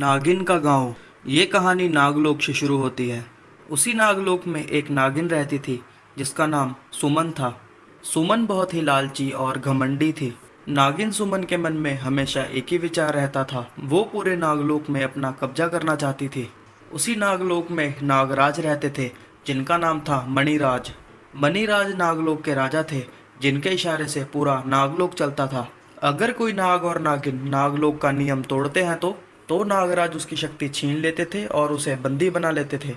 नागिन का गांव। ये कहानी नागलोक से शुरू होती है। उसी नागलोक में एक नागिन रहती थी जिसका नाम सुमन था। सुमन बहुत ही लालची और घमंडी थी। नागिन सुमन के मन में हमेशा एक ही विचार रहता था, वो पूरे नागलोक में अपना कब्जा करना चाहती थी। उसी नागलोक में नागराज रहते थे जिनका नाम था मणिराज। मणिराज नागलोक के राजा थे जिनके इशारे से पूरा नागलोक चलता था। अगर कोई नाग और नागिन नागलोक का नियम तोड़ते हैं तो नागराज उसकी शक्ति छीन लेते थे और उसे बंदी बना लेते थे।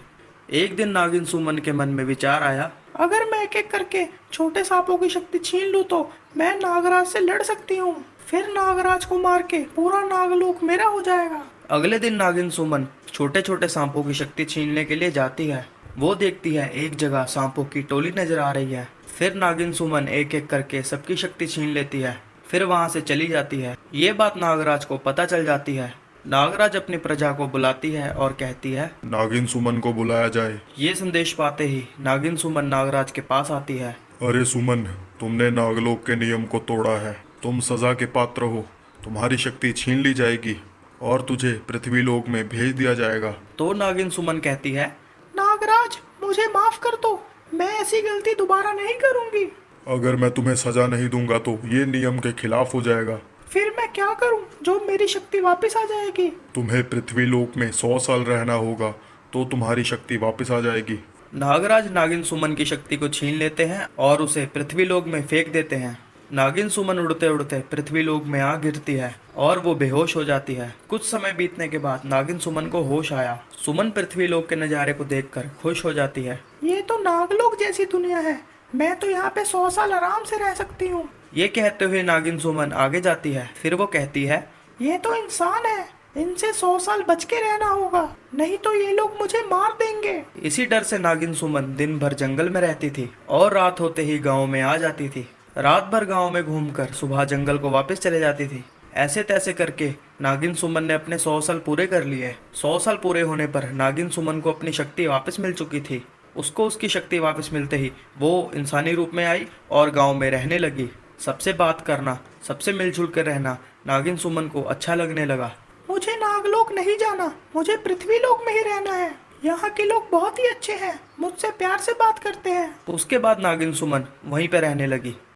एक दिन नागिन सुमन के मन में विचार आया, अगर मैं एक एक करके छोटे सांपों की शक्ति छीन लूं तो मैं नागराज से लड़ सकती हूँ। फिर नागराज को मार के पूरा नागलोक मेरा हो जाएगा। अगले दिन नागिन सुमन छोटे छोटे सांपों की शक्ति छीनने के लिए जाती है। वो देखती है एक जगह सांपों की टोली नजर आ रही है। फिर नागिन सुमन एक एक करके सबकी शक्ति छीन लेती है, फिर वहां से चली जाती है। ये बात नागराज को पता चल जाती है। नागराज अपनी प्रजा को बुलाती है और कहती है, नागिन सुमन को बुलाया जाए। ये संदेश पाते ही नागिन सुमन नागराज के पास आती है। अरे सुमन, तुमने नागलोक के नियम को तोड़ा है, तुम सजा के पात्र हो। तुम्हारी शक्ति छीन ली जाएगी और तुझे पृथ्वी लोक में भेज दिया जाएगा। तो नागिन सुमन कहती है, नागराज मुझे माफ कर दो, मैं ऐसी गलती दोबारा नहीं करूंगी। अगर मैं तुम्हें सजा नहीं दूंगा तो ये नियम के खिलाफ हो जाएगा। फिर मैं क्या करूं जो मेरी शक्ति वापस आ जाएगी? तुम्हें पृथ्वी लोक में 100 साल रहना होगा तो तुम्हारी शक्ति वापस आ जाएगी। नागराज नागिन सुमन की शक्ति को छीन लेते हैं और उसे पृथ्वी लोक में फेंक देते हैं। नागिन सुमन उड़ते उड़ते पृथ्वी लोक में आ गिरती है और वो बेहोश हो जाती है। कुछ समय बीतने के बाद नागिन सुमन को होश आया। सुमन पृथ्वी लोक के नज़ारे को देखकर खुश हो जाती है। ये तो नागलोक जैसी दुनिया है, मैं तो यहाँ पे 100 साल आराम से रह सकती हूँ। ये कहते हुए नागिन सुमन आगे जाती है। फिर वो कहती है, ये तो इंसान है, इनसे 100 साल बच के रहना होगा, नहीं तो ये लोग मुझे मार देंगे। इसी डर से नागिन सुमन दिन भर जंगल में रहती थी और रात होते ही गांव में आ जाती थी। रात भर गांव में घूमकर सुबह जंगल को वापस चले जाती थी। ऐसे तैसे करके नागिन सुमन ने अपने 100 साल पूरे कर लिए। 100 साल पूरे होने पर नागिन सुमन को अपनी शक्ति वापस मिल चुकी थी। उसको उसकी शक्ति वापस मिलते ही वो इंसानी रूप में आई और गांव में रहने लगी। सबसे बात करना, सबसे मिलजुल कर रहना नागिन सुमन को अच्छा लगने लगा। मुझे नागलोक नहीं जाना, मुझे पृथ्वी लोक में ही रहना है। यहाँ के लोग बहुत ही अच्छे हैं, मुझसे प्यार से बात करते हैं। उसके बाद नागिन सुमन वहीं पे रहने लगी।